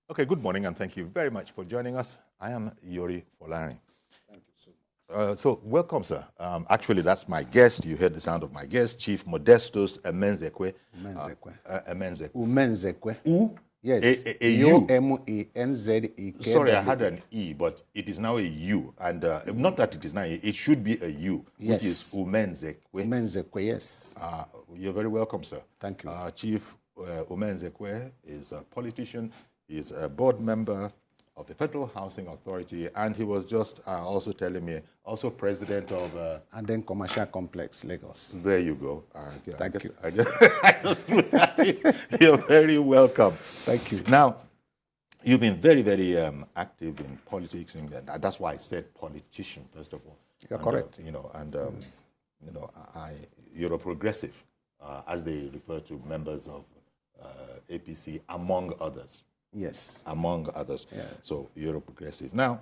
Okay, good morning, and thank you very much for joining us. I am Yori Folari. Thank you so much. So, welcome, sir. Actually, that's my guest. You heard the sound of my guest, Chief Modestus Emenzekwe. Umenzekwe. Yes. U. U-M-E-N-Z-E-K. Sorry, I had an E, but it is now a U. And not that it is now, it should be a U, Yes. which is Umenzekwe. Umenzekwe, yes. You're very welcome, sir. Thank you. Chief Umenzekwe is a politician. He's a board member of the Federal Housing Authority, and he was just also telling me, also president of... and then Commercial Complex, Lagos. There you go. Thank you. I just threw that in. You're very welcome. Thank you. Now, you've been very, very active in politics, and that's why I said politician, first of all. You're correct. You're a progressive, as they refer to members of APC, among others. Yes. Among others. Yes. So you're a progressive. Now,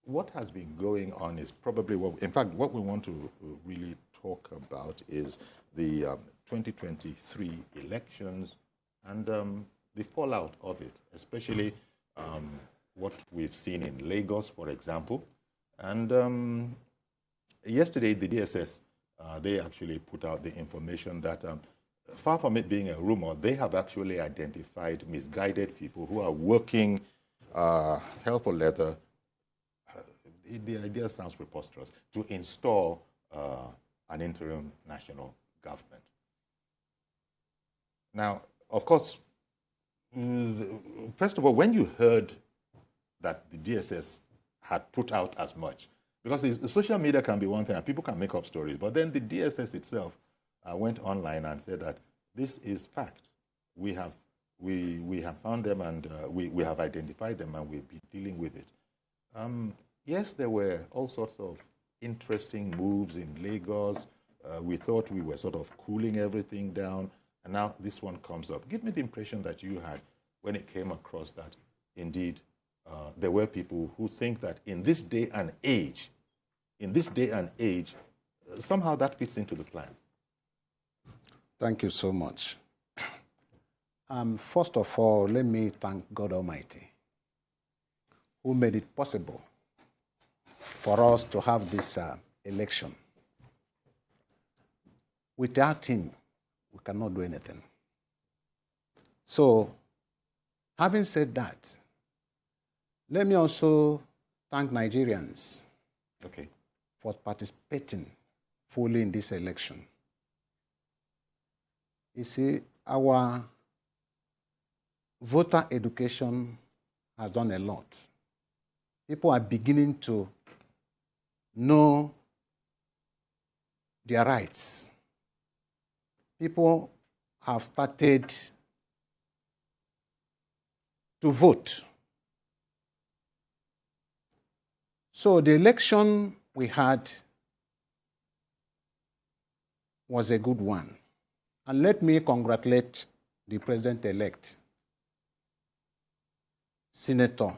what has been going on is probably what we want to really talk about is the 2023 elections and the fallout of it, especially what we've seen in Lagos, for example. And yesterday, the DSS, they actually put out the information that far from it being a rumor, they have actually identified misguided people who are working hell for leather. The idea sounds preposterous, to install an interim national government. Now, of course, first of all, when you heard that the DSS had put out as much, because the social media can be one thing and people can make up stories, but then the DSS itself went online and said that this is fact. We have found them and we have identified them and we'll be dealing with it. Yes, there were all sorts of interesting moves in Lagos. We thought we were sort of cooling everything down, and now this one comes up. Give me the impression that you had when it came across that indeed there were people who think that in this day and age, somehow that fits into the plan. Thank you so much. First of all, let me thank God Almighty, who made it possible for us to have this election. Without him, we cannot do anything. So, having said that, let me also thank Nigerians for participating fully in this election. You see, our voter education has done a lot. People are beginning to know their rights. People have started to vote. So the election we had was a good one. And let me congratulate the president-elect, Senator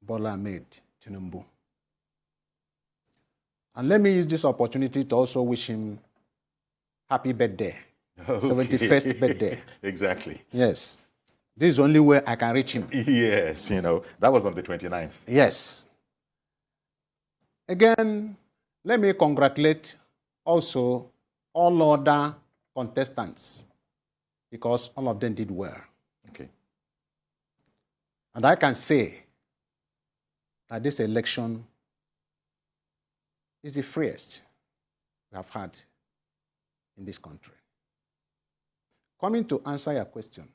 Bola Ahmed Tinubu. And let me use this opportunity to also wish him happy birthday, 71st birthday. Exactly. Yes. This is the only way I can reach him. Yes, that was on the 29th. Yes. Again, let me congratulate also all other contestants, because all of them did well. Okay. And I can say that this election is the freest we have had in this country. Coming to answer your question,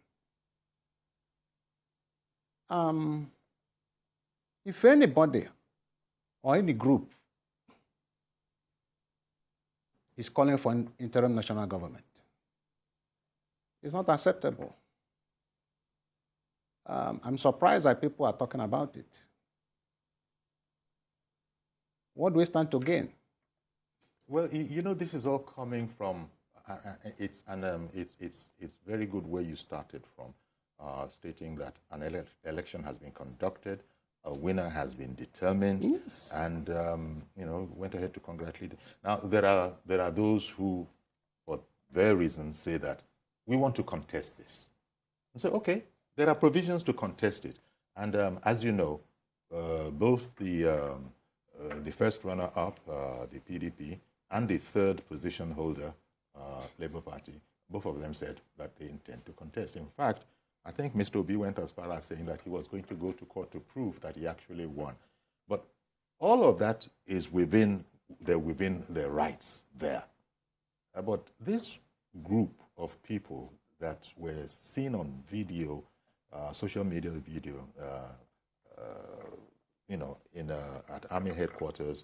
if anybody or any group is calling for an interim national government, it's not acceptable. I'm surprised that people are talking about it. What do we stand to gain? Well, this is all coming from, it's very good where you started from, stating that an election has been conducted, a winner has been determined, yes, and went ahead to congratulate. Now there are those who, for their reasons, say that we want to contest this. And say, okay, there are provisions to contest it. And as you know, both the first runner-up, the PDP, and the third position holder, Labour Party, both of them said that they intend to contest. In fact, I think Mr. Obi went as far as saying that he was going to go to court to prove that he actually won. But all of that is within their rights there. But this group of people that were seen on video, social media video, at Army headquarters,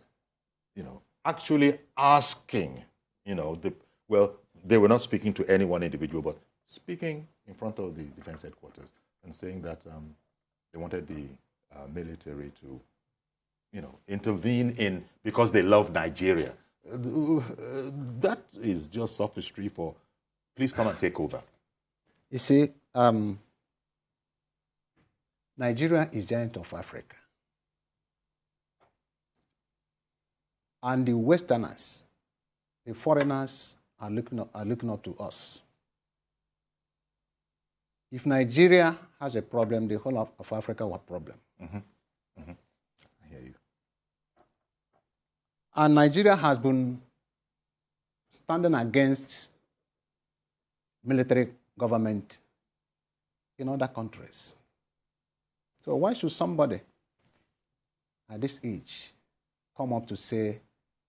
actually asking, they were not speaking to any one individual, but speaking in front of the defense headquarters and saying that they wanted the military to, intervene in because they love Nigeria. That is just sophistry for, please come and take over. You see, Nigeria is giant of Africa. And the Westerners, the foreigners, are looking up to us. If Nigeria has a problem, the whole of Africa will have a problem. Mm-hmm. Mm-hmm. I hear you. And Nigeria has been standing against military government in other countries. So why should somebody at this age come up to say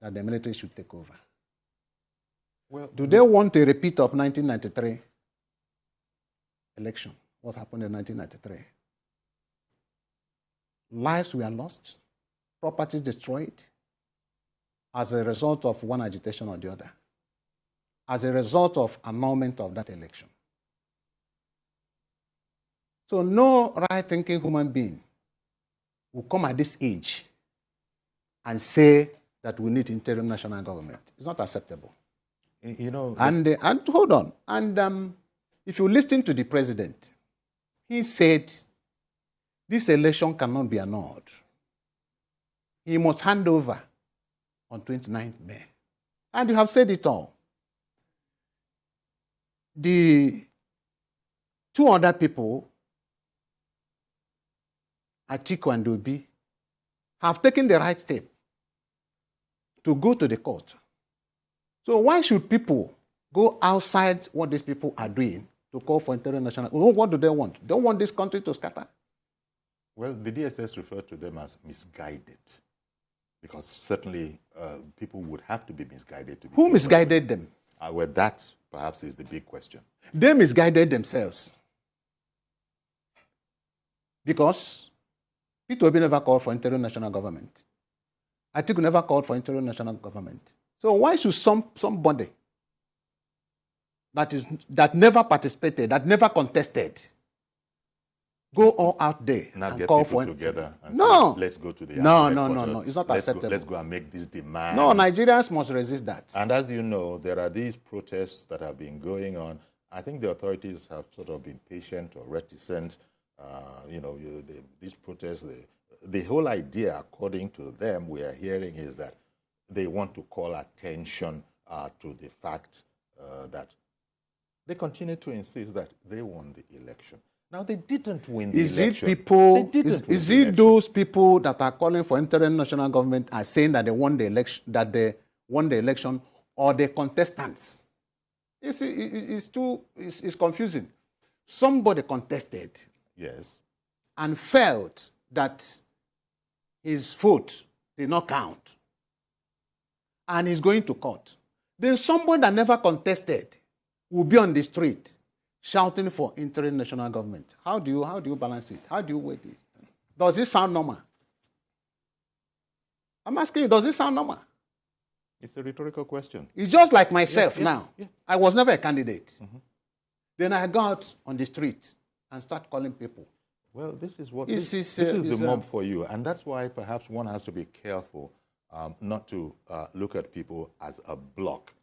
that the military should take over? Well, do they want a repeat of 1993 election? What happened in 1993? Lives were lost, properties destroyed as a result of one agitation or the other, as a result of annulment of that election. So no right-thinking human being will come at this age and say that we need interim national government. It's not acceptable. And hold on. And if you listen to the president, he said this election cannot be annulled. He must hand over on 29th May. And you have said it all. The two other people, Atiku and Obi, have taken the right step to go to the court. So why should people go outside what these people are doing to call for international? What do they want? They don't want this country to scatter. Well, the DSS referred to them as misguided, because certainly people would have to be misguided. Who misguided them? Well, that perhaps is the big question. They misguided themselves. Because Peter Obi never called for interim national government. Atiku never called for interim national government. So why should somebody that never participated, that never contested, go all out there and call for together and say, let's go to the No. It's not acceptable. Let's go and make this demand. No, Nigerians must resist that. And as you know, there are these protests that have been going on. I think the authorities have sort of been patient or reticent. These protests, the whole idea, according to them, we are hearing is that they want to call attention to the fact that they continue to insist that they won the election. Now, they didn't win the election. Is it those people that are calling for interim national government are saying that they won the election, or the contestants? You see, it's confusing. Somebody contested, yes, and felt that his vote did not count, and he's going to court. Then somebody that never contested will be on the street shouting for interim national government. How do you balance it? How do you weigh it? Does it sound normal? I'm asking you, does it sound normal? It's a rhetorical question. It's just like myself now. Yeah. I was never a candidate. Mm-hmm. Then I go out on the street and start calling people. Well, this is the mob for you. And that's why perhaps one has to be careful not to look at people as a block.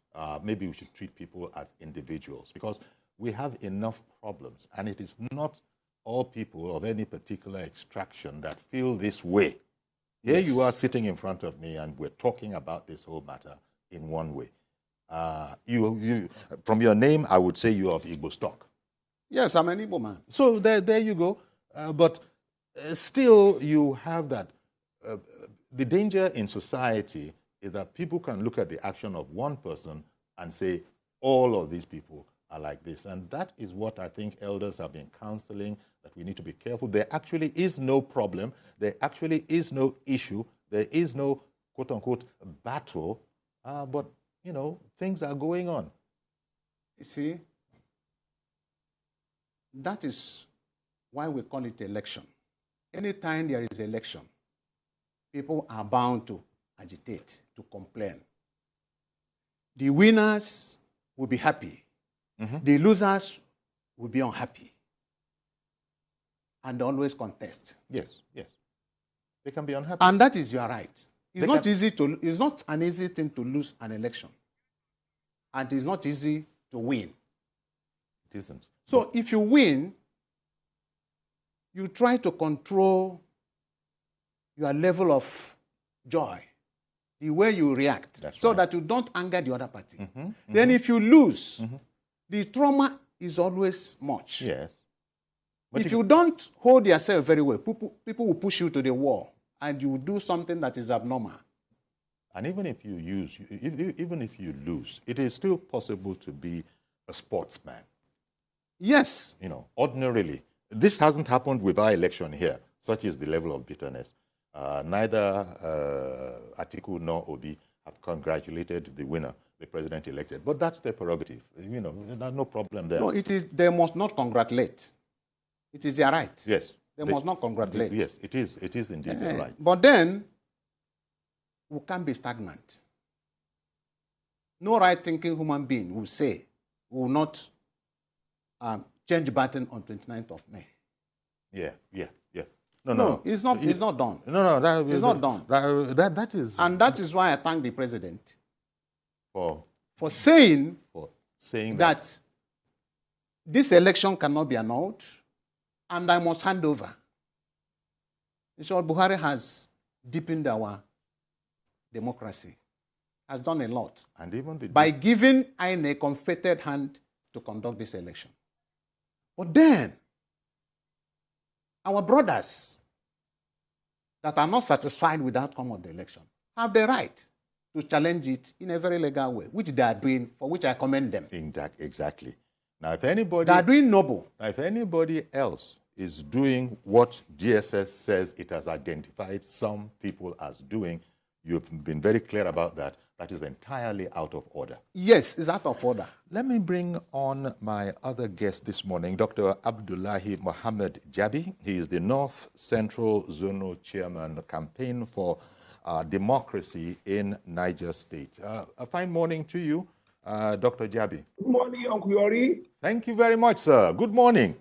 Maybe we should treat people as individuals, because we have enough problems, and it is not all people of any particular extraction that feel this way. Here you are sitting in front of me, and we're talking about this whole matter in one way. From your name, I would say you are of Igbo stock. Yes, I'm an Igbo man. So there you go. But still, you have that. The danger in society is that people can look at the action of one person and say, all of these people are like this. And that is what I think elders have been counseling, that we need to be careful. There actually is no problem. There actually is no issue. There is no, quote unquote, battle. But, you know, things are going on. You see, that is why we call it election. Anytime there is election, people are bound to agitate, to complain. The winners will be happy. Mm-hmm. The losers will be unhappy. And always contest. Yes, yes. They can be unhappy. And that is your right. It's not an easy thing to lose an election. And it's not easy to win. It isn't. So if you win, you try to control your level of joy, the way you react, that you don't anger the other party. Mm-hmm, mm-hmm. Then if you lose, mm-hmm. the trauma is always much. Yes. But if you don't hold yourself very well, people will push you to the wall and you will do something that is abnormal. And even if you lose, it is still possible to be a sportsman. Yes. You know, ordinarily. This hasn't happened with our election here. Such is the level of bitterness. Neither Atiku nor Obi have congratulated the winner, the president elected. But that's their prerogative. You know, there's no problem there. No, they must not congratulate. It is their right. Yes. They must not congratulate. Yes, it is. It is indeed their right. But then, we can't be stagnant. No right-thinking human being will not change button on 29th of May. Yeah. No, it's not done. It's not done. That is... And that is why I thank the president for saying that this election cannot be annulled and I must hand over. In short, Buhari has deepened our democracy, has done a lot. And even by giving INEC a confetted hand to conduct this election. But then, our brothers that are not satisfied with the outcome of the election have the right to challenge it in a very legal way, which they are doing, for which I commend them. Exactly. Now, if anybody... They are doing noble. Now, if anybody else is doing what DSS says it has identified some people as doing, you've been very clear about that. That is entirely out of order. Yes, it's out of order. Let me bring on my other guest this morning, Dr. Abdullahi Mohammed Jabi. He is the North Central Zonal Chairman, Campaign for Democracy in Niger State. A fine morning to you, Dr. Jabi. Good morning, Uncle Yori. Thank you very much, sir. Good morning.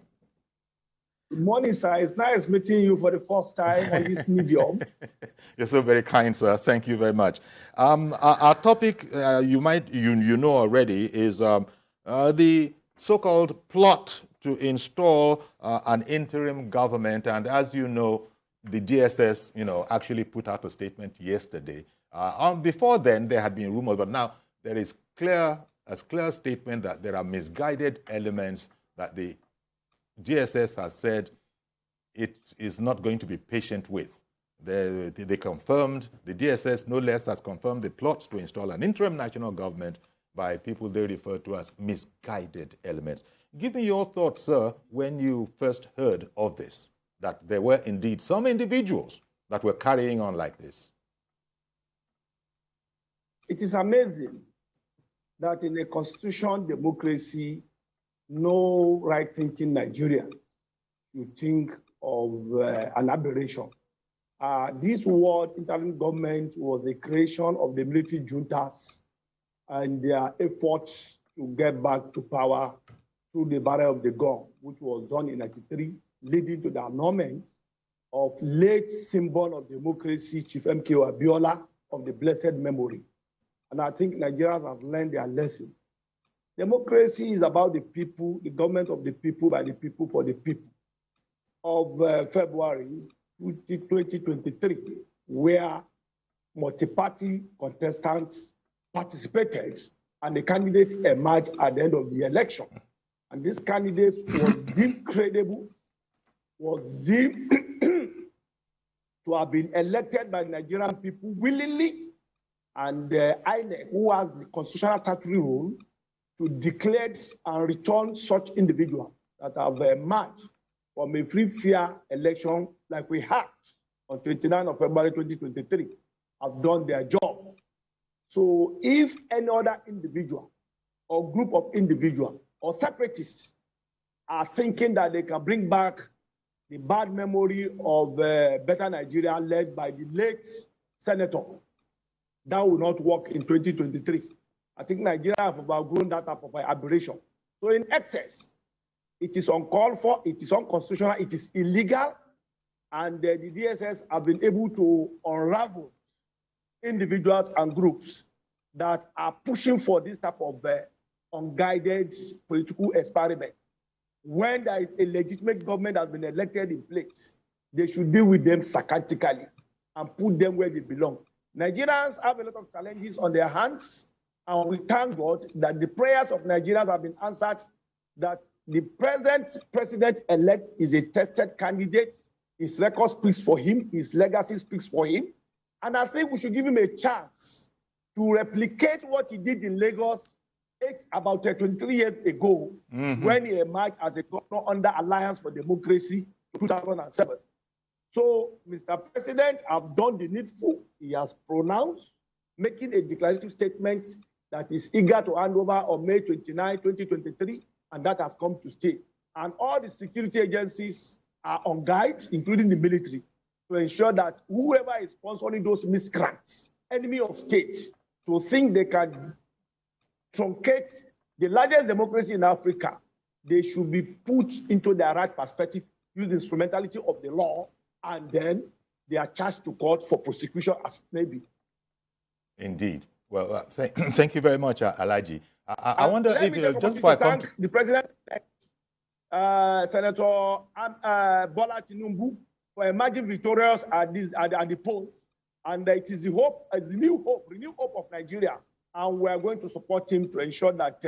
Good morning, sir. It's nice meeting you for the first time on this medium. You're so very kind, sir. Thank you very much. Our topic, you know already, is the so-called plot to install an interim government. And as you know, the DSS, actually put out a statement yesterday. Before then, there had been rumors, but now there is a clear statement that there are misguided elements that the DSS has said it is not going to be patient with. They confirmed, the DSS no less has confirmed the plot to install an interim national government by people they refer to as misguided elements. Give me your thoughts, sir, when you first heard of this, that there were indeed some individuals that were carrying on like this. It is amazing that in a constitutional democracy, no right-thinking Nigerians you think of an aberration. This word interim government was a creation of the military juntas and their efforts to get back to power through the barrel of the gun, which was done in 1993, leading to the annulment of late symbol of democracy, Chief M.K.O. Abiola, of the blessed memory. And I think Nigerians have learned their lessons. Democracy is about the people, the government of the people, by the people, for the people. Of February 2023, where multi-party contestants participated and the candidates emerged at the end of the election. and this candidate was deemed credible, was deemed to have been elected by Nigerian people willingly, and INEC, who has the constitutional statutory role to declare and return such individuals that have emerged from a free, fair election like we had on 29th of February 2023, have done their job. So if any other individual or group of individuals or separatists are thinking that they can bring back the bad memory of Better Nigeria led by the late senator, that will not work in 2023. I think Nigeria have outgrown that type of aberration. So in excess, it is uncalled for, it is unconstitutional, it is illegal, and the DSS have been able to unravel individuals and groups that are pushing for this type of unguided political experiment. When there is a legitimate government that has been elected in place, they should deal with them sarcastically and put them where they belong. Nigerians have a lot of challenges on their hands, and we thank God that the prayers of Nigerians have been answered, that the present president-elect is a tested candidate. His record speaks for him, his legacy speaks for him, and I think we should give him a chance to replicate what he did in Lagos about 23 years ago, when he emerged as a governor under Alliance for Democracy in 2007. So, Mr. President, I've done the needful. He has pronounced, making a declarative statement that is eager to hand over on May 29, 2023, and that has come to stay. And all the security agencies are on guide, including the military, to ensure that whoever is sponsoring those miscreants, enemy of state, to think they can truncate the largest democracy in Africa, they should be put into their right perspective, use the instrumentality of the law, and then they are charged to court for prosecution as maybe. Indeed. Well, thank you very much, Alhaji. I wonder if just before I come to the president, Senator Bola Tinubu, for emerging victorious at the polls, and it is the hope, renewed hope of Nigeria, and we are going to support him to ensure that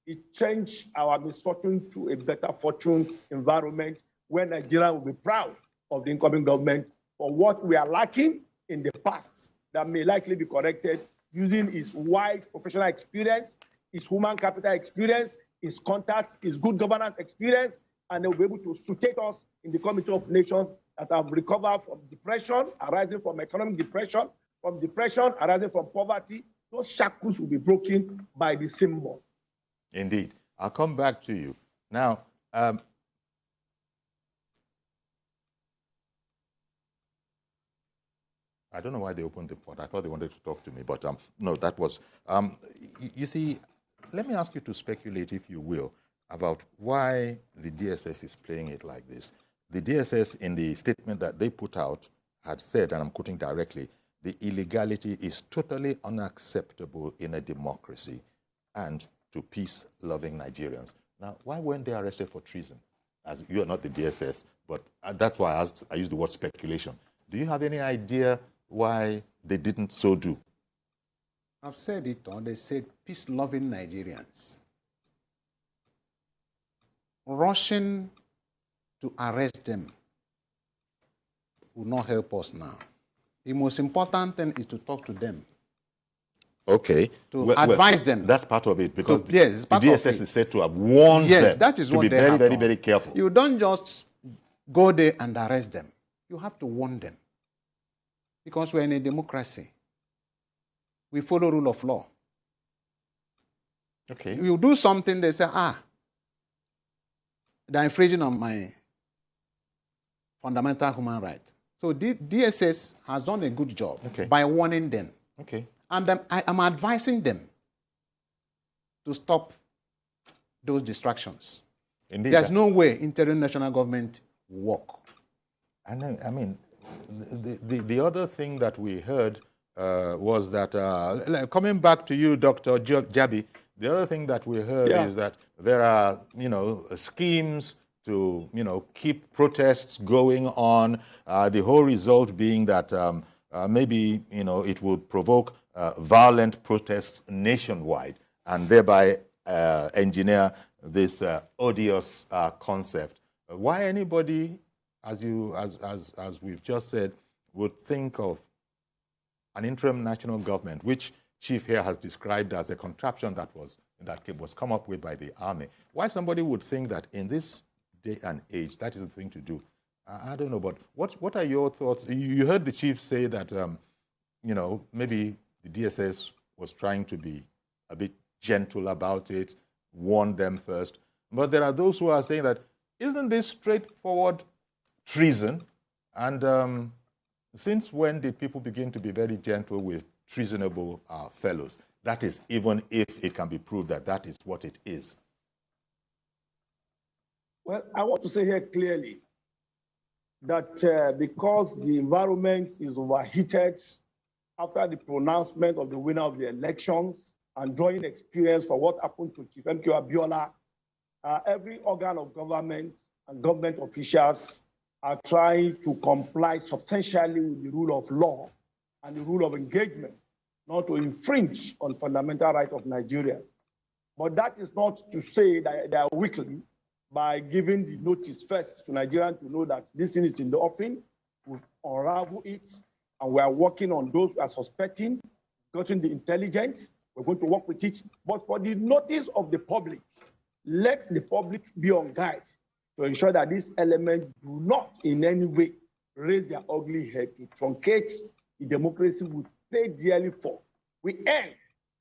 it change our misfortune to a better fortune environment where Nigeria will be proud of the incoming government for what we are lacking in the past that may likely be corrected using his wide professional experience, his human capital experience, his contacts, his good governance experience, and they will be able to situate us in the Committee of Nations that have recovered from depression, arising from economic depression, from depression arising from poverty. Those shackles will be broken by the symbol. Indeed. I'll come back to you. Now, I don't know why they opened the port. I thought they wanted to talk to me, but no, that was... you see, let me ask you to speculate, if you will, about why the DSS is playing it like this. The DSS, in the statement that they put out, had said, and I'm quoting directly, the illegality is totally unacceptable in a democracy and to peace-loving Nigerians. Now, why weren't they arrested for treason? As you are not the DSS, but that's why I used the word speculation. Do you have any idea why they didn't so do? I've said it, or they said peace-loving Nigerians. Rushing to arrest them will not help us now. The most important thing is to talk to them. Okay. To advise them. That's part of it, because yes, the DSS is said to have warned them that is to what be they very, have very, done. very careful. You don't just go there and arrest them. You have to warn them. Because we're in a democracy. We follow rule of law. Okay. You do something, they say, they're infringing on my fundamental human right. So DSS has done a good job by warning them. Okay. And I'm advising them to stop those distractions. Indeed. There's no way interim national government will work. And I mean, the other thing that we heard was that, coming back to you, Dr. Jabi, the other thing that we heard is that there are, schemes to, keep protests going on, the whole result being that maybe, it would provoke violent protests nationwide and thereby engineer this odious concept. Why anybody, as we've just said, would think of an interim national government, which Chief here has described as a contraption that was come up with by the army. Why somebody would think that in this day and age that is the thing to do? I don't know, but what are your thoughts? You heard the chief say that maybe the DSS was trying to be a bit gentle about it, warn them first. But there are those who are saying that isn't this straightforward treason? And since when did people begin to be very gentle with treasonable fellows? That is, even if it can be proved that that is what it is. Well, I want to say here clearly that because the environment is overheated after the pronouncement of the winner of the elections and drawing experience for what happened to Chief MK Abiola, every organ of government and government officials are trying to comply substantially with the rule of law and the rule of engagement, not to infringe on fundamental rights of Nigerians. But that is not to say that they are weakly by giving the notice first to Nigerians to know that this thing is in the offing. We've unraveled it, and we are working on those who are suspecting, getting the intelligence. We're going to work with it. But for the notice of the public, let the public be on guard to ensure that these elements do not in any way raise their ugly head to truncate the democracy we pay dearly for. We earn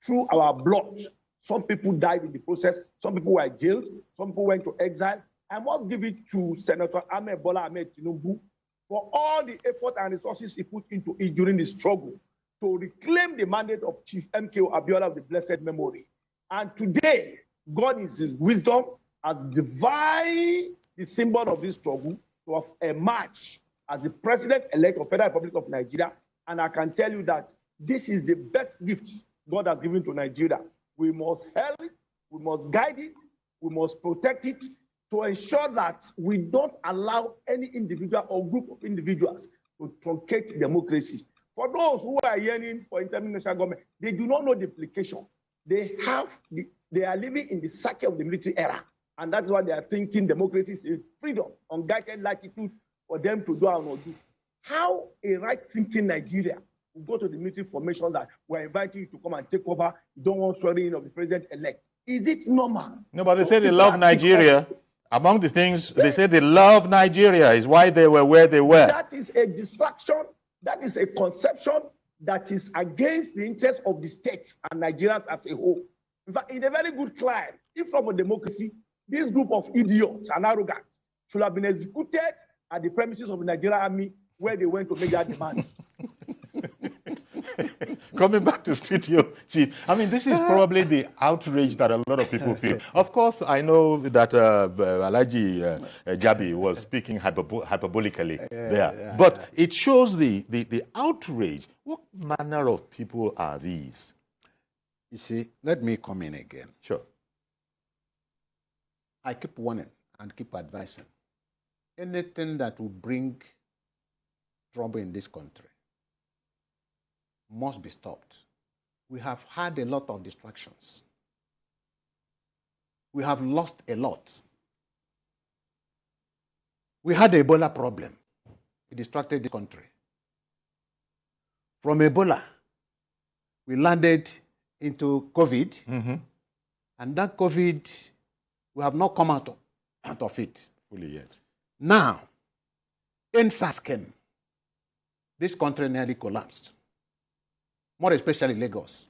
through our blood. Some people died in the process. Some people were jailed. Some people went to exile. I must give it to Senator Bola Ahmed Tinubu for all the effort and resources he put into it during the struggle to reclaim the mandate of Chief MK Abiola of the blessed memory. And today, God in his wisdom has divided the symbol of this struggle to have emerged as the president-elect of Federal Republic of Nigeria. And I can tell you that this is the best gift God has given to Nigeria. We must help it, we must guide it, we must protect it to ensure that we don't allow any individual or group of individuals to truncate democracy. For those who are yearning for international government, they do not know the implication. They are living in the cycle of the military era. And that's why they are thinking democracy is freedom, unguided latitude for them to do or not do. How a right-thinking Nigeria will go to the military formation that we're inviting you to come and take over, you don't want swearing in of the president-elect? Is it normal? No, but they say they love Nigeria. Among the things, they say they love Nigeria is why they were where they were. That is a distraction. That is a conception that is against the interests of the states and Nigerians as a whole. In fact, in a very good climate, if not for democracy, this group of idiots and arrogants should have been executed at the premises of the Nigerian army where they went to make that demand. Coming back to studio, Chief, I mean, this is probably the outrage that a lot of people feel. Of course, I know that Alhaji Jabi was speaking hyperbolically there, but it shows the outrage. What manner of people are these? You see, let me come in again. Sure. I keep warning and keep advising. Anything that will bring trouble in this country must be stopped. We have had a lot of distractions. We have lost a lot. We had the Ebola problem. It distracted the country. From Ebola, we landed into COVID, and that COVID, we have not come out of it fully yet. Now, NSAS came. This country nearly collapsed, more especially Lagos,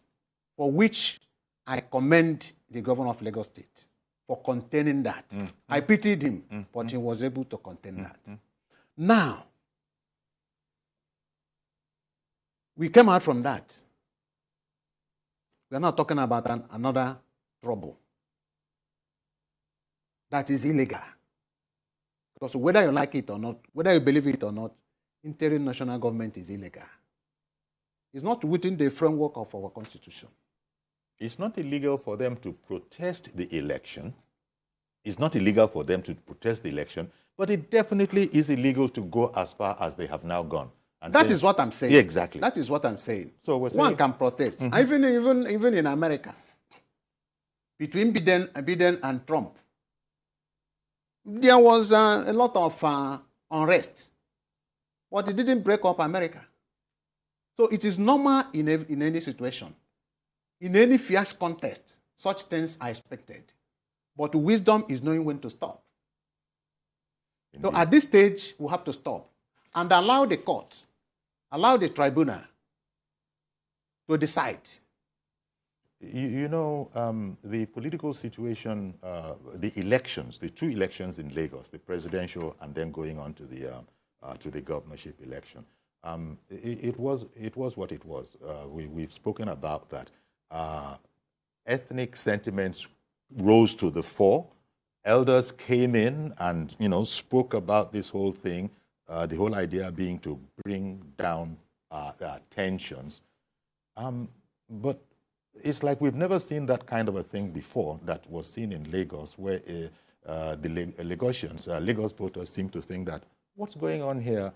for which I commend the governor of Lagos State for containing that. I pitied him, but he was able to contain that. Now, we came out from that. We are not talking about another trouble that is illegal. Because whether you like it or not, whether you believe it or not, interim national government is illegal. It's not within the framework of our constitution. It's not illegal for them to protest the election. It's not illegal for them to protest the election, but it definitely is illegal to go as far as they have now gone. And that is what I'm saying. Yeah, exactly. That is what I'm saying. So one can protest. Even in America, between Biden and Trump, There was a lot of unrest, but it didn't break up America. So it is normal in any situation. In any fierce contest, such things are expected. But wisdom is knowing when to stop. Indeed. So at this stage, we have to stop and allow the court, allow the tribunal to decide. You know, the political situation, the elections, the two elections in Lagos, the presidential and then going on to the governorship election, it was what it was. We've spoken about that. Ethnic sentiments rose to the fore. Elders came in and, spoke about this whole thing, the whole idea being to bring down tensions. But it's like we've never seen that kind of a thing before that was seen in Lagos, where the Lagosians, Lagos voters seem to think that what's going on here,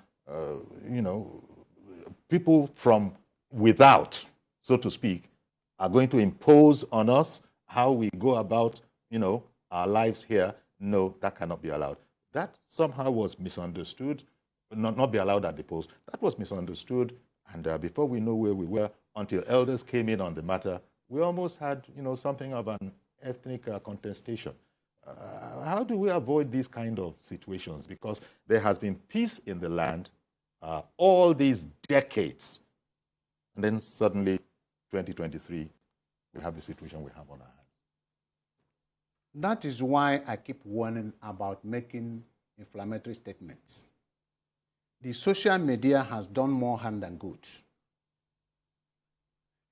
people from without, so to speak, are going to impose on us how we go about, our lives here. No, that cannot be allowed. That somehow was misunderstood, not be allowed at the polls. That was misunderstood, and before we know where we were, until elders came in on the matter, we almost had, something of an ethnic contestation. How do we avoid these kind of situations? Because there has been peace in the land all these decades, and then suddenly, 2023, we have the situation we have on our hands. That is why I keep warning about making inflammatory statements. The social media has done more harm than good.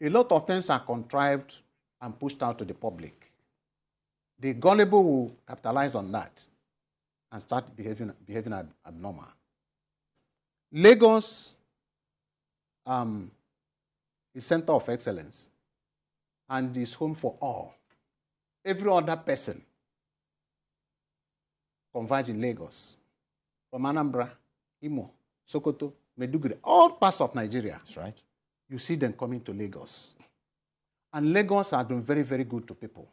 A lot of things are contrived and pushed out to the public. The gullible will capitalize on that and start behaving abnormal. Lagos is center of excellence and is home for all. Every other person converge in Lagos, from Anambra, Imo, Sokoto, Maiduguri, all parts of Nigeria. That's right. You see them coming to Lagos. And Lagos has been very, very good to people.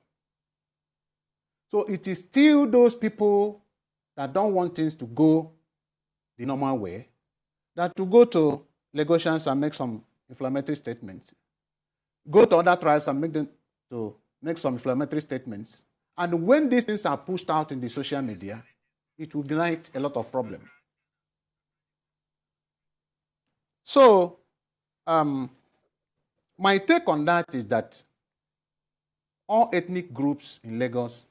So it is still those people that don't want things to go the normal way, that to go to Lagosians and make some inflammatory statements, go to other tribes and make them to make some inflammatory statements. And when these things are pushed out in the social media, it will ignite a lot of problems. So, my take on that is that all ethnic groups in Lagos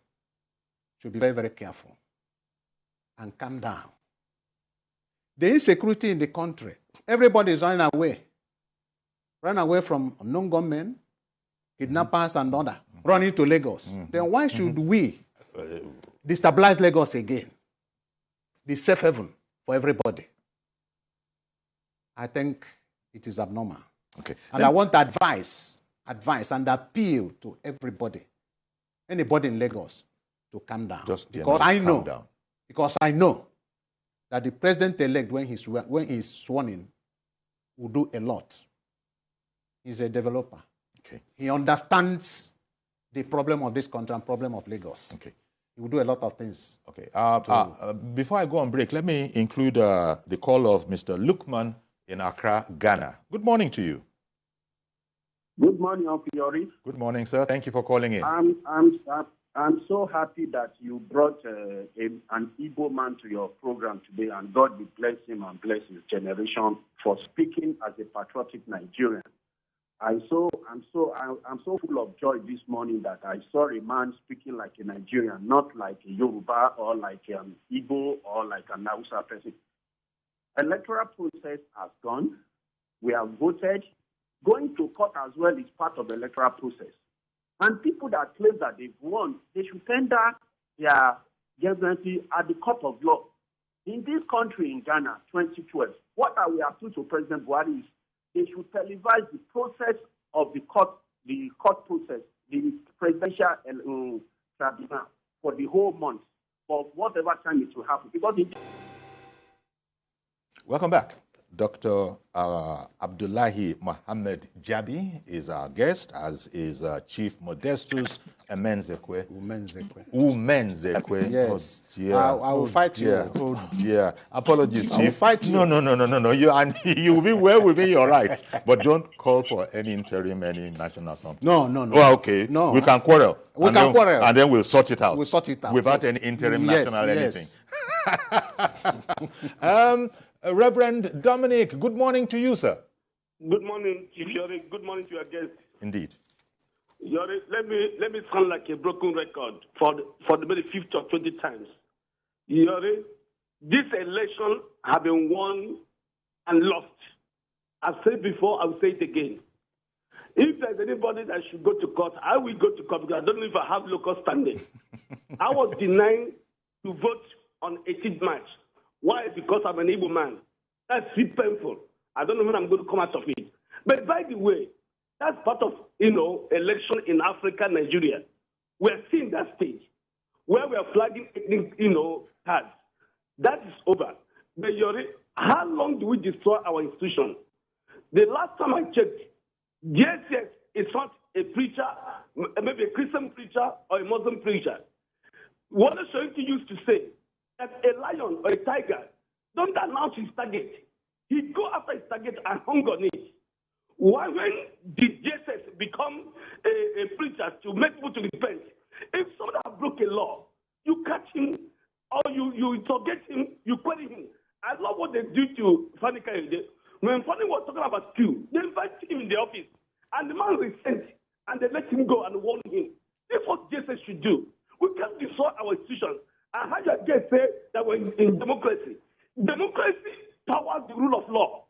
should be very, very careful and calm down. The insecurity in the country, everybody is running away from unknown gunmen, kidnappers and other, running to Lagos. Then why should we destabilize Lagos again? The safe haven for everybody. I think it is abnormal. Okay. And I want advice and appeal to everybody, anybody in Lagos, to calm down. Because I know that the president-elect, when he's sworn in, will do a lot. He's a developer. Okay. He understands the problem of this country and problem of Lagos. Okay. He will do a lot of things. Okay. Before I go on break, let me include the call of Mr. Lukman in Accra, Ghana. Good morning to you. Good morning, Uncle Yori. Good morning, sir. Thank you for calling in. I'm so happy that you brought an Igbo man to your program today, and God will bless him and bless his generation for speaking as a patriotic Nigerian. I'm so full of joy this morning that I saw a man speaking like a Nigerian, not like a Yoruba or like an Igbo or like an Hausa person. Electoral process has gone. We have voted. Going to court as well is part of the electoral process. And people that claim that they've won, they should tender their guarantee at the court of law. In this country, in Ghana, 2012, what are we appeal to President Buhari is they should televise the process of the court process, the presidential tribunal for the whole month, for whatever time it will happen. Because Welcome back. Dr. Abdullahi Mohammed Jabi is our guest, as is Chief Modestus Emenzekwe. Umenzekwe. Yes. Oh dear. I will fight dear. you. Oh dear. Apologies, Chief. I will fight you. No. You will be well within your rights, but don't call for any interim, any national something. No. Oh, okay. No. We can quarrel. We can quarrel. And then we'll sort it out. We'll sort it out. Without any interim, national, anything. Reverend Dominic, good morning to you, sir. Good morning, Chief Yori. Good morning to your guest. Indeed. Yori, let me sound like a broken record for the maybe 50 or 20 times. Yori, this election have been won and lost. I've said before, I will say it again. If there's anybody that should go to court, I will go to court because I don't know if I have local standing. I was denied to vote on 18th March. Why? Because I'm an Igbo man. That's painful. I don't know when I'm going to come out of it. But by the way, that's part of, election in Africa, Nigeria. We're seeing that stage where we are flagging, cards. That is over. But Yori, how long do we destroy our institution? The last time I checked, yes, it's not a preacher, maybe a Christian preacher or a Muslim preacher. What the Shointi used to say, that a lion or a tiger don't announce his target. He go after his target and hung on it. Why, when did Jesus become a preacher to make people to repent? If someone has broken a law, you catch him or you interrogate him, you query him. I love what they do to Fanny Kayode. When Fanny was talking about Q, they invited him in the office and the man resent and they let him go and warn him. This is what Jesus should do. We can't destroy our institutions. I heard your guest say that we're in democracy. Democracy powers the rule of law.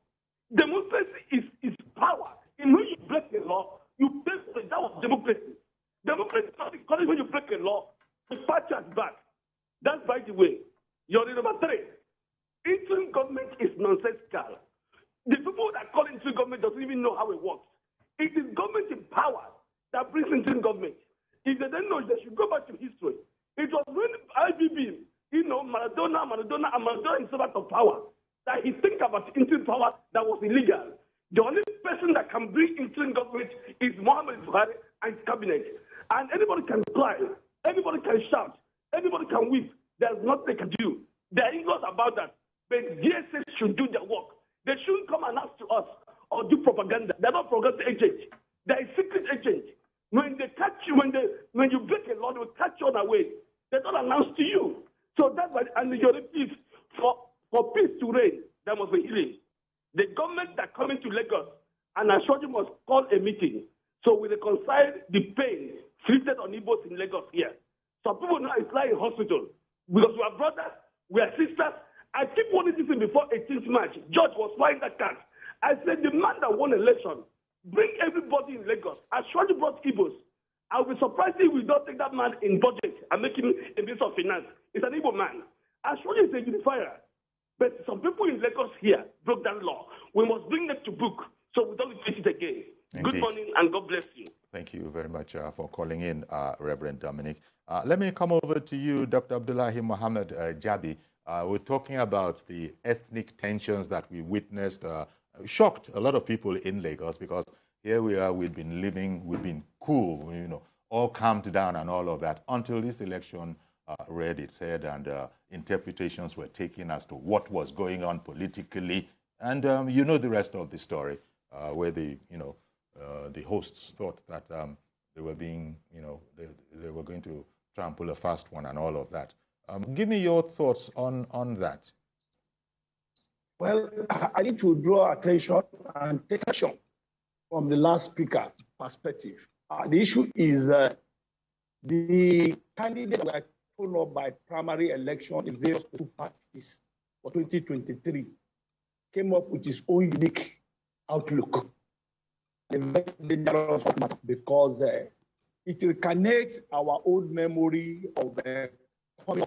Democracy is power. And when you break the law, you pay for it. That was democracy. Democracy is not because when you break a law, the party is back. That's by the way. You're in number 3. Interim government is nonsensical. The people that call interim government doesn't even know how it works. It is government in power that brings interim government. If they don't know, they should go back to history. It was when IBB, Maradona himself out of power, that he think about interim power that was illegal. The only person that can bring interim government is Muhammad Buhari and his cabinet. And anybody can cry, anybody can shout, anybody can weep. There's nothing they can do. They're English about that. But DSS should do their work. They shouldn't come and ask to us or do propaganda. They're not propaganda agents. They're a secret agent. When they catch you, when you break a law, they will catch you on the way. They don't announce to you. So that's why, and your peace, for peace to reign, there must be healing. The government that coming to Lagos, and I showed you must call a meeting. So we reconcile the pain inflicted on Igbos in Lagos here. Some people now is lying in hospital because we are brothers, we are sisters. I keep wanting this thing before 18th March. George was flying that cat. I said, the man that won election, bring everybody in Lagos. I surely brought Igbos. I'll be surprised if we don't take that man in budget and make him a minister of finance. He's an Igbo man. I surely is a unifier. But some people in Lagos here broke that law. We must bring them to book so we don't repeat it again. Indeed. Good morning and God bless you. Thank you very much for calling in, Reverend Dominic. Let me come over to you, Dr. Abdullahi Mohammed Jabi. We're talking about the ethnic tensions that we witnessed. Shocked a lot of people in Lagos because here we are, we've been living, we've been cool, all calmed down and all of that until this election read its head and interpretations were taken as to what was going on politically. And you know the rest of the story where the hosts thought that they were being, they were going to trample a fast one and all of that. Give me your thoughts on that. Well, I need to draw attention and take action from the last speaker perspective. The issue is the candidate that were followed up by primary election in various two parties for 2023 came up with his own unique outlook. Because it reconnects our old memory of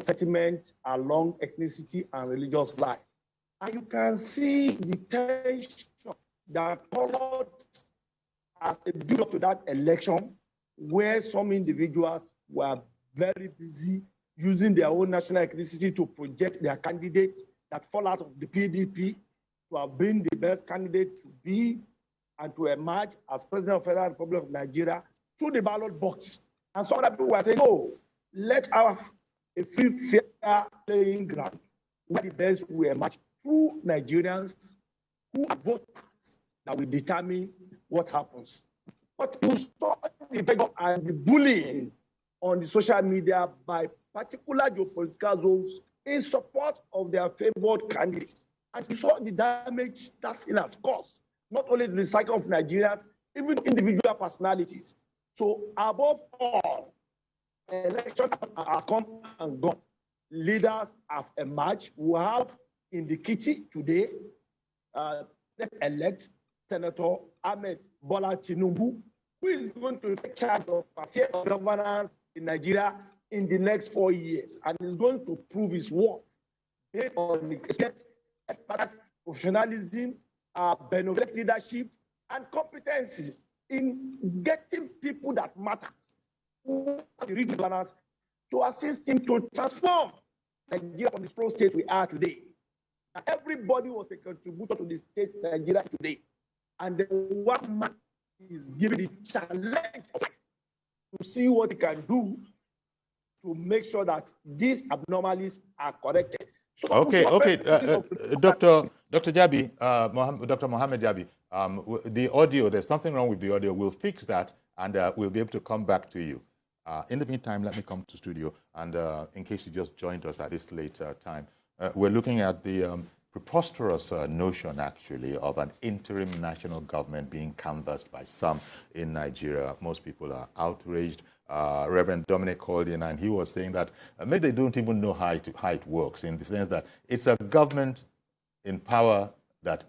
settlement along ethnicity and religious life. And you can see the tension that followed as a build-up to that election, where some individuals were very busy using their own national ethnicity to project their candidates that fall out of the PDP to have been the best candidate to be and to emerge as President of the Federal Republic of Nigeria through the ballot box. And some other people were saying, no, let our a free, fair playing ground where the best will emerge through Nigerians who vote that will determine what happens. But you saw the beggar and the bullying on the social media by particular geopolitical zones in support of their favored candidates. And you saw the damage that it has caused, not only the cycle of Nigerians, even individual personalities. So above all, election has come and gone. Leaders have emerged. We have in the kitty today, elect Senator Ahmed Bola Tinubu, who is going to take charge of affairs of governance in Nigeria in the next 4 years, and is going to prove his worth based on the experience, professionalism, benevolent leadership, and competencies in getting people that matters who reach governance to assist him to transform Nigeria from the slow state we are today. Everybody was a contributor to the state Nigeria today. And the one man is given the challenge to see what he can do to make sure that these abnormalities are corrected. So Dr. Jabi, Dr. Mohammed Jabi, the audio, there's something wrong with the audio. We'll fix that, and we'll be able to come back to you. In the meantime, let me come to studio, and in case you just joined us at this late time, we're looking at the preposterous notion, actually, of an interim national government being canvassed by some in Nigeria. Most people are outraged. Reverend Dominic called in, and he was saying that maybe they don't even know how it works, in the sense that it's a government in power that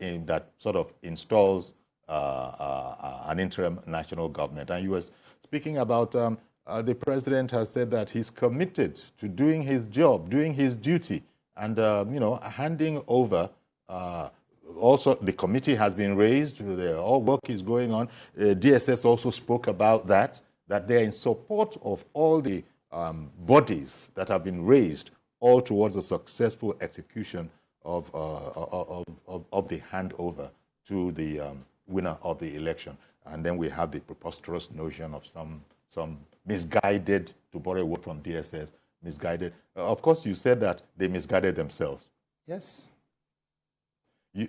sort of installs an interim national government. And he was speaking about the president has said that he's committed to doing his job, doing his duty, and handing over. Also, the committee has been raised. All work is going on. DSS also spoke about that they're in support of all the bodies that have been raised, all towards the successful execution of the handover to the winner of the election. And then we have the preposterous notion of some misguided, to borrow a word from DSS, misguided. Of course, you said that they misguided themselves. Yes. You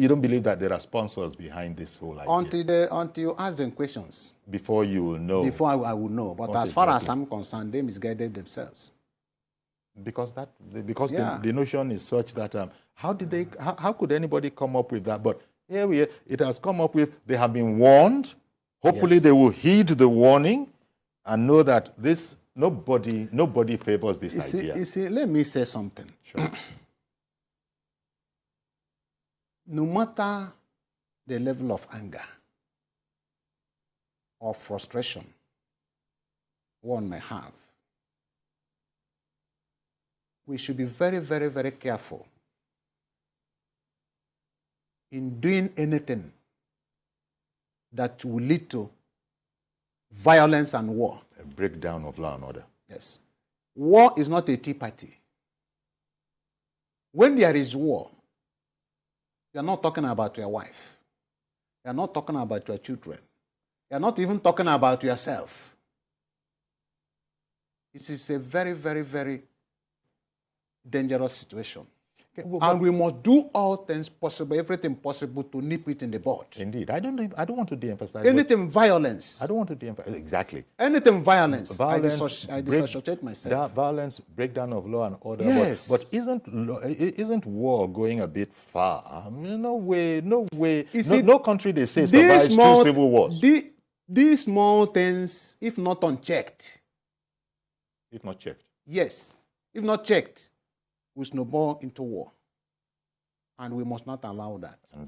don't believe that there are sponsors behind this whole idea? Until you ask them questions. Before you will know. Before I will know. But as far as I'm concerned, they misguided themselves. Because the notion is such that how could anybody come up with that? But here it has come up with, they have been warned. Hopefully They will heed the warning and know that nobody favors this idea. You see, let me say something. Sure. No matter the level of anger or frustration one may have, we should be very, very, very careful in doing anything that will lead to violence and war. A breakdown of law and order. Yes. War is not a tea party. When there is war, you're not talking about your wife. You're not talking about your children. You're not even talking about yourself. It is a very, very, very dangerous situation. And we must do all things possible, everything possible to nip it in the bud. Indeed. I don't want to de-emphasize. Anything violence. I don't want to de-emphasize. Exactly. Anything violence. I dissociate myself. Violence, breakdown of law and order. Yes. But isn't war going a bit far? No way. No country, they say, survives two civil wars. These small things, if not unchecked. If not checked. Yes. If not checked, will snowball into war. And we must not allow that. And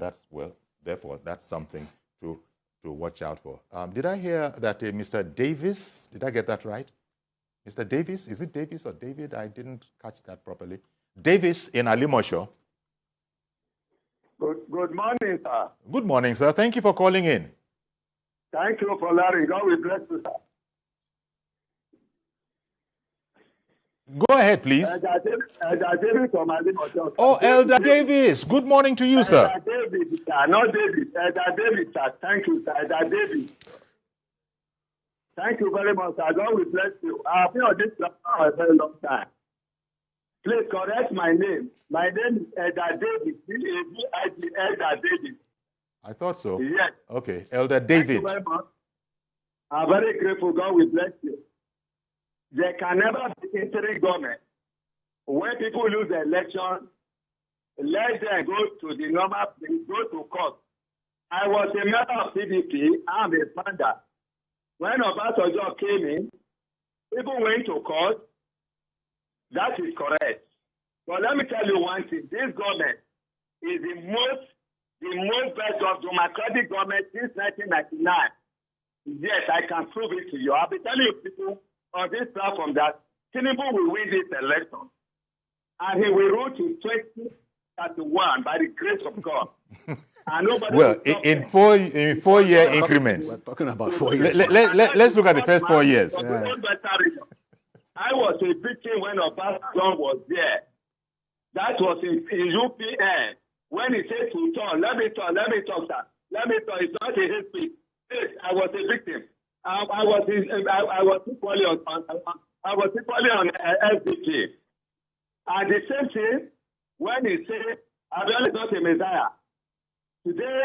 therefore, that's something to watch out for. Did I hear that Mr. Davis, did I get that right? Mr. Davis, is it Davis or David? I didn't catch that properly. Davis in Alimosho. Good morning, sir. Good morning, sir. Thank you for calling in. Thank you for allowing. God will bless you, sir. Go ahead, please. Elder David from Alimotio. Oh, Elder Davis. Good morning to you, sir. Elder David, sir. Not David. Elder David, sir. Thank you, sir. Elder David. Thank you very much, sir. God will bless you. I've been on this platform for a very long time. Please correct my name. My name is Elder David. D-A-V-I-D, Elder David. I thought so. Yes. Okay, Elder David. Thank you very much. I'm very grateful. God will bless you. There can never be interim government. When people lose the election, let them go to the normal place, go to court. I was a member of PDP. I'm a founder. When Obasanjo came in, people went to court. That is correct. But let me tell you one thing. This government is the most best of democratic government since 1999. Yes, I can prove it to you. I'll be telling you people on this platform that Tinubu will win this election. And he will rule to 2031 by the grace of God. And nobody Well, in 4-year increments. We're talking about 4 years. Let's look at the first 4 years. Yeah. I was a victim when Obasanjo was there. That was in UPN. When he said to talk, let me talk, sir. Let me talk. It's not a hate speech. Yes, I was a victim. I was equally on SDP. And the same thing, when he said, Abiola is not a messiah. Today,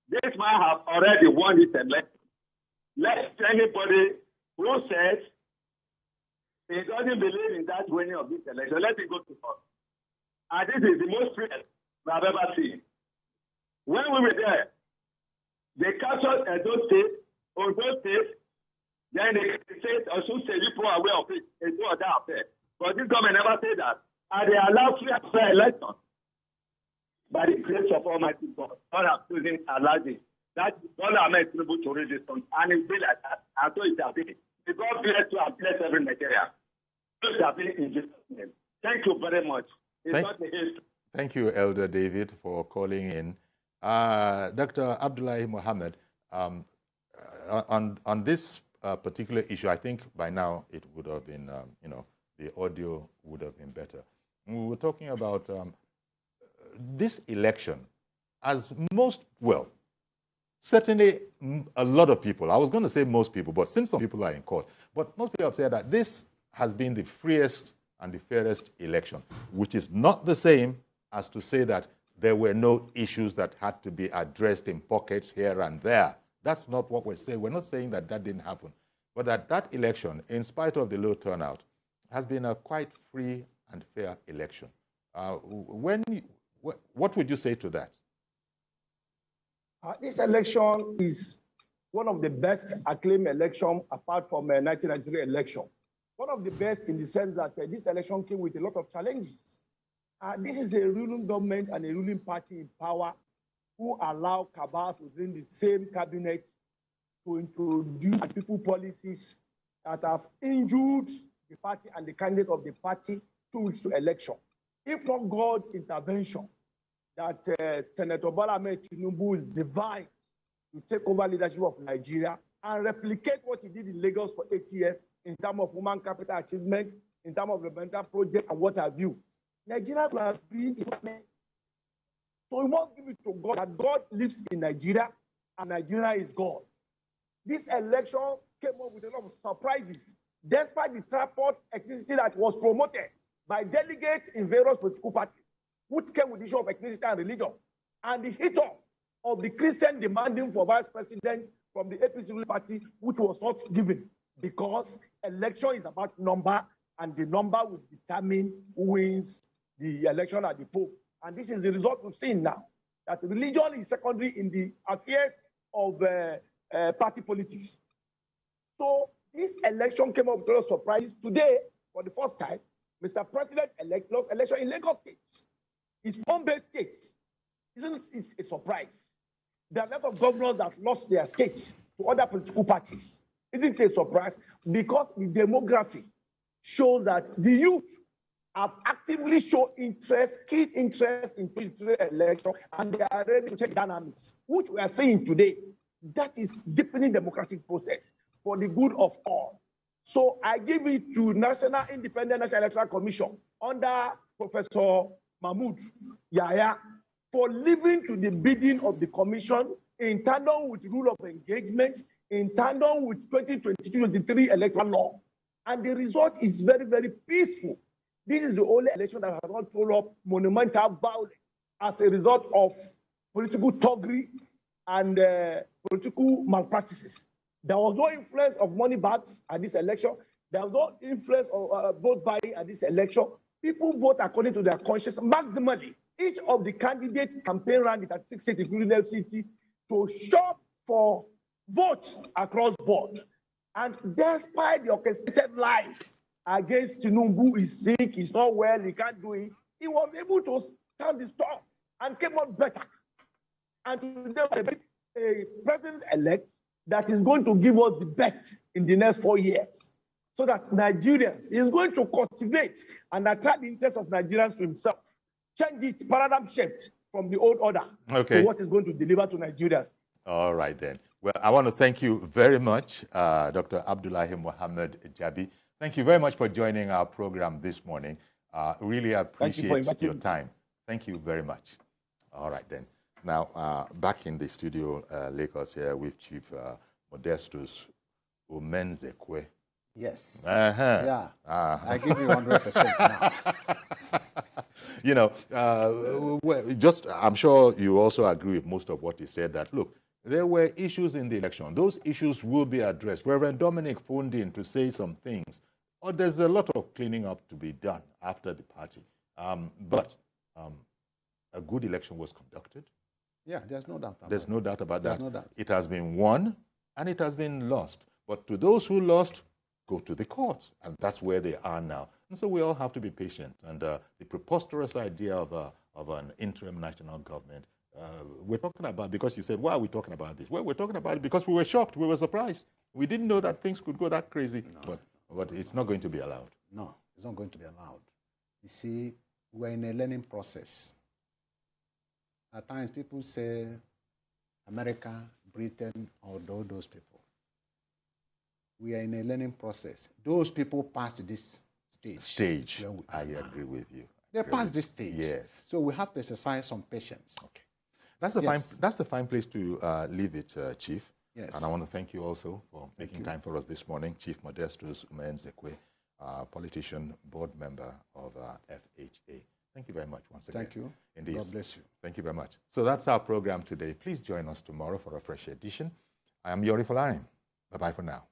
this man has already won this election. Let anybody who says he doesn't believe in that winning of this election, let him go to court. And this is the most free I've ever seen. When we were there, they captured Edo State, Ondo State, then they said, Osun State, people are aware of it, it's not that affair. But this government never said that. And they allowed free and fair elections. By the grace of Almighty God, God has chosen Aladdin. That God has made Tinubu to read this song. And it will be like that. And so it shall be. May God bless you and bless every Nigerian. So it shall be in Jesus' name. Thank you very much. It's not a haste. Thank you, Elder David, for calling in. Dr. Abdullahi Mohammed, on this particular issue, I think by now it would have been, the audio would have been better. We were talking about this election, as certainly a lot of people, I was going to say most people, but since some people are in court, but most people have said that this has been the freest and the fairest election, which is not the same as to say that there were no issues that had to be addressed in pockets here and there. That's not what we're saying. We're not saying that that didn't happen, but that election, in spite of the low turnout, has been a quite free and fair election. What would you say to that? This election is one of the best acclaimed elections apart from 1993 election. One of the best in the sense that this election came with a lot of challenges. This is a ruling government and a ruling party in power who allow cabals within the same cabinet to introduce people policies that has injured the party and the candidate of the party 2 weeks to election. If not God's intervention, that Senator Bola Ahmed Tinubu is divine to take over leadership of Nigeria and replicate what he did in Lagos for 8 years in terms of human capital achievement, in terms of developmental project and what have you. Nigeria will have been in a mess. So we must give it to God that God lives in Nigeria and Nigeria is God. This election came up with a lot of surprises, despite the tripod ethnicity that was promoted by delegates in various political parties, which came with the issue of ethnicity and religion, and the hit-up of the Christian demanding for vice president from the APC party, which was not given, because election is about number, and the number will determine who wins the election at the poll. And this is the result we've seen now, that religion is secondary in the affairs of party politics. So this election came up with a lot of surprises. Today, for the first time, Mr. President-elect lost election in Lagos State. His home-based state. Isn't it a surprise? There are a lot of governors that lost their states to other political parties. Isn't it a surprise? Because the demography shows that the youth have actively shown interest, keen interest in the election, and they are ready to check dynamics, which we are seeing today. That is deepening democratic process for the good of all. So I give it to National Independent National Electoral Commission under Professor Mahmoud Yahya for leaving to the bidding of the commission in tandem with rule of engagement, in tandem with 2022-23 electoral law. And the result is very, very peaceful. This is the only election that has not thrown up monumental violence as a result of political thuggery and political malpractices. There was no influence of money bags at this election. There was no influence of vote buying at this election. People vote according to their conscience maximally. Each of the candidates campaign ran it at 6 states, including FCT, to shop for votes across board. And despite the orchestrated lies against Tinubu, he's sick, he's not well, he can't do it, he was able to stand the storm and came out better. And today, a president-elect that is going to give us the best in the next 4 years, so that Nigerians is going to cultivate and attract the interest of Nigerians to himself, change it, paradigm shift from the old order to what is going to deliver to Nigerians. All right, then. Well, I want to thank you very much, Dr. Abdullahi Mohammed Jabi. Thank you very much for joining our program this morning. Really appreciate your time. Thank you very much. All right, then. Now, back in the studio, Lagos here with Chief Modestus Umenzekwe. Yes. Yeah. I give you 100% now. You know, I'm sure you also agree with most of what he said, that, look, there were issues in the election. Those issues will be addressed. Reverend Dominic phoned in to say some things. Or there's a lot of cleaning up to be done after the party. But a good election was conducted. Yeah, there's no doubt about There's no doubt about that. There's no doubt. It has been won and it has been lost. But to those who lost, go to the courts. And that's where they are now. And so we all have to be patient. And the preposterous idea of an interim national government, we're talking about, because you said, why are we talking about this? Well, we're talking about it because we were shocked. We were surprised. We didn't know that things could go that crazy. No. But it's not going to be allowed. No, it's not going to be allowed. You see, we're in a learning process. At times, people say America, Britain, or those people. We are in a learning process. Those people passed this stage. I agree with you. They passed this stage. Yes. So we have to exercise some patience. Okay. That's a fine place to leave it, Chief. Yes. And I want to thank you also for making time for us this morning. Chief Modestus Umenzekwe, politician, board member of FHA. Thank you very much once again. Thank you. Indeed. God bless you. Thank you very much. So that's our program today. Please join us tomorrow for a fresh edition. I am Yori Folarin. Bye-bye for now.